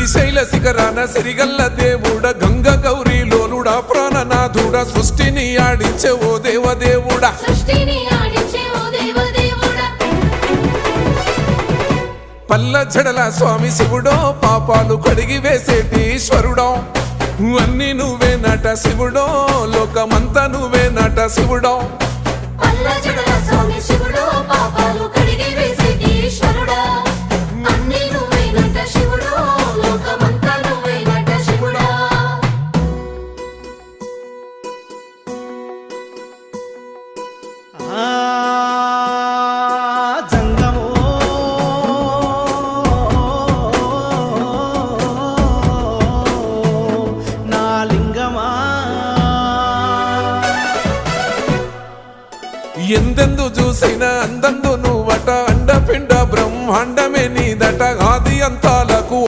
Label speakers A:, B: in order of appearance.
A: శ్రీశైల శిఖరాన సిరిగల్ల దేవుడ గంగ గౌరీ లోలుడా ప్రాణనాథుడా సృష్టిని ఆడించే ఓ దేవదేవుడా పల్ల జడల స్వామి శివుడో పాపాలు కడిగి వేసేటి ఈశ్వరుడో అన్ని నువ్వే నట శివుడో లోకమంతా నువ్వే నట శివుడో ఎందెందు చూసైనా అందందు